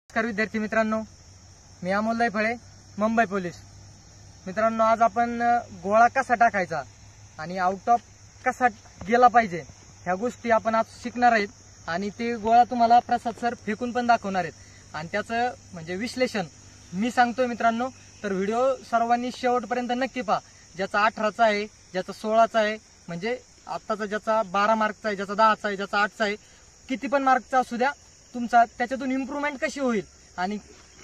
नमस्कार विद्यार्थी मित्रांनो, मी अमोल दैफळे, मुंबई पोलीस. मित्रांनो, आज आपण गोळा कसा टाकायचा आणि आउट ऑफ कसा गेला पाहिजे ह्या गोष्टी आपण आज शिकणार आहेत. आणि ते गोळा तुम्हाला प्रसाद सर फेकून पण दाखवणार आहेत आणि त्याचं म्हणजे विश्लेषण मी सांगतोय मित्रांनो. तर व्हिडिओ सर्वांनी शेवटपर्यंत नक्की पहा. ज्याचा 18चा आहे, ज्याचा 16चा आहे, म्हणजे आत्ताचा ज्याचा 12 मार्कचा आहे, ज्याचा 10चा आहे, ज्याचा 8चा आहे, किती पण मार्कचा असू द्या, तुमचा त्याच्यातून इम्प्रूव्हमेंट कशी होईल आणि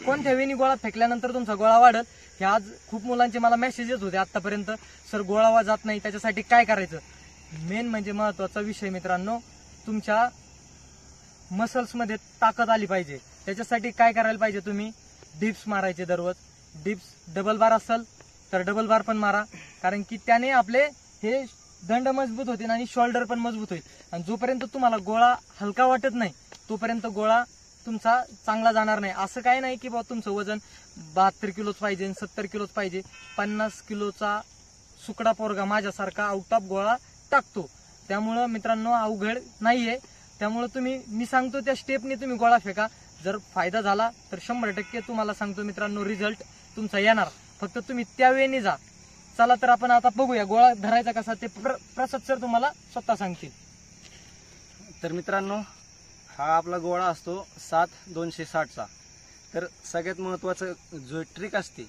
कोणत्या वेळी गोळा फेकल्यानंतर तुमचा गोळा वाढेल. हे आज खूप मुलांचे मला मेसेजेस होते आतापर्यंत, सर गोळा जात नाही, त्याच्यासाठी काय करायचं. मेन म्हणजे महत्वाचा विषय मित्रांनो, तुमच्या मसल्समध्ये ताकद आली पाहिजे. त्याच्यासाठी काय करायला पाहिजे, तुम्ही डिप्स मारायचे दररोज. डिप्स डबल बार असेल तर डबल बार पण मारा, कारण की त्याने आपले हे दंड मजबूत होतील आणि शोल्डर पण मजबूत होईल. आणि जोपर्यंत तुम्हाला गोळा हलका वाटत नाही तोपर्यंत गोळा तुमचा चांगला जाणार नाही. असं काही नाही की बाबा तुमचं वजन 72 किलोच पाहिजे, 70 किलोच पाहिजे. 50 किलोचा सुकडा पोरगा माझ्यासारखा आउट ऑफ गोळा टाकतो. त्यामुळं मित्रांनो अवघड नाहीये. त्यामुळे मी सांगतो त्या स्टेपने तुम्ही गोळा फेका. जर फायदा झाला तर 100% तुम्हाला सांगतो मित्रांनो रिझल्ट तुमचा येणार. फक्त तुम्ही त्यावेळी जा. चला तर आपण आता बघूया गोळा धरायचा कसा ते प्रसाद सर तुम्हाला स्वतः सांगतील. तर मित्रांनो, हा आपला गोळा असतो 7-260चा. तर सगळ्यात महत्वाचं जो ट्रिक असते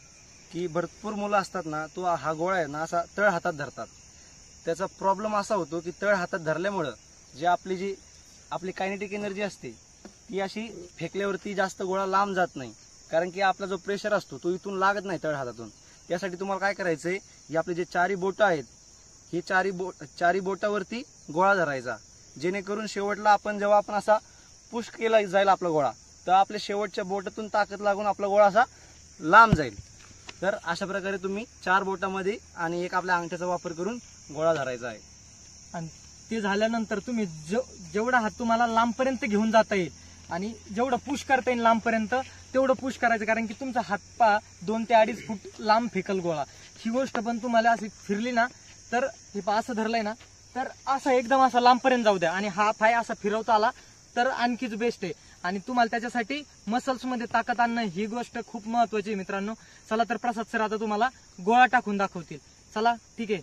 की भरपूर मुलं असतात ना, तो हा गोळा आहे ना असा तळ हातात धरतात. त्याचा प्रॉब्लेम असा होतो की तळ हातात धरल्यामुळं जी आपली कायनेटिक एनर्जी असते ती अशी फेकल्यावरती जास्त गोळा लांब जात नाही, कारण की आपला जो प्रेशर असतो तो इथून लागत नाही तळ हातातून. त्यासाठी तुम्हाला काय करायचंय, ही आपले जे चारी बोटं आहेत, ही चारी बोटावरती गोळा धरायचा, जेणेकरून शेवटला जेव्हा आपण असा पुश केला जाईल आपला गोळा, तर आपल्या शेवटच्या बोटातून ताकद लागून आपला गोळा असा लांब जाईल. तर अशा प्रकारे तुम्ही 4 बोटामध्ये आणि एक आपल्या अंगठ्याचा वापर करून गोळा धरायचा आहे. आणि ते झाल्यानंतर तुम्ही जेवढा हात तुम्हाला लांबपर्यंत घेऊन जाता येईल आणि जेवढं पुश करता येईल लांबपर्यंत तेवढं पुश करायचं, कारण की तुमचा हातपा 2 ते 2.5 फूट लांब फेकल गोळा. ही गोष्ट पण तुम्हाला अशी फिरली ना, तर हे असं धरलंय ना, तर असं एकदम असा लांबपर्यंत जाऊ द्या आणि हा पाय असा फिरवता आला तर आणखीच बेस्ट आहे. आणि तुम्हाला त्याच्यासाठी मसल्समध्ये ताकद आणणं ही गोष्ट खूप महत्वाची आहे मित्रांनो. चला तर प्रसाद सर आता तुम्हाला गोळा टाकून दाखवतील. चला ठीक आहे.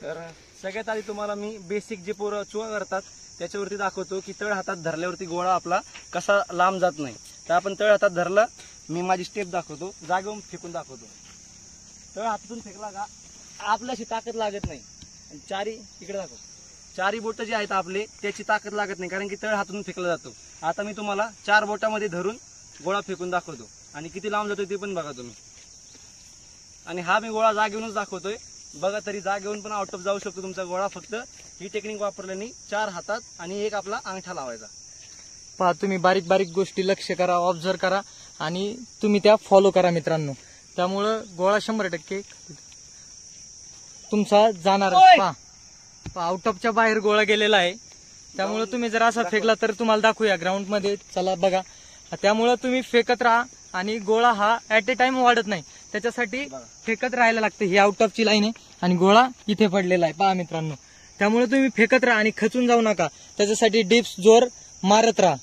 तर सगळ्यात आधी तुम्हाला मी बेसिक जे पोरं चुका करतात त्याच्यावरती दाखवतो की तळ हातात धरल्यावरती गोळा आपला कसा लांब जात नाही. तर आपण तळ हातात धरला, मी माझी स्टेप दाखवतो, जागेवरून फेकून दाखवतो. तळ हातातून फेकला का आपल्याशी ताकद लागत नाही. चारी इकडे दाखव, चारी बोट जे आहेत आपले त्याची ताकद लागत नाही, कारण की तळ हातातून फेकला जातो. आता मी तुम्हाला 4 बोटामध्ये धरून गोळा फेकून दाखवतो आणि किती लांब जातोय ते पण बघा तुम्ही. आणि हा मी गोळा जागेवरूनच दाखवतोय बघा, तरी जागेवरून पण आउट ऑफ जाऊ शकतो तुमचा गोळा. फक्त ही टेक्निक वापरल्याने 4 हातात आणि एक आपला अंगठा लावायचा. पहा, तुम्ही बारीक बारीक गोष्टी लक्ष करा, ऑब्झर्व करा आणि तुम्ही त्या फॉलो करा मित्रांनो. त्यामुळं गोळा 100% तुमचा जाणार. आउट ऑफच्या बाहेर गोळा गेलेला आहे. त्यामुळे तुम्ही जर असा फेकला तर तुम्हाला दाखवूया ग्राउंड मध्ये. चला बघा, त्यामुळे तुम्ही फेकत राहा आणि गोळा हा ऍट ए टाइम वाढत नाही, त्याच्यासाठी फेकत राहायला लागतं. ही आउट ऑफची लाईन आहे आणि गोळा इथे पडलेला आहे पहा मित्रांनो. त्यामुळे तुम्ही फेकत राहा आणि खचून जाऊ नका. त्याच्यासाठी डिप्स जोर मारत राहा.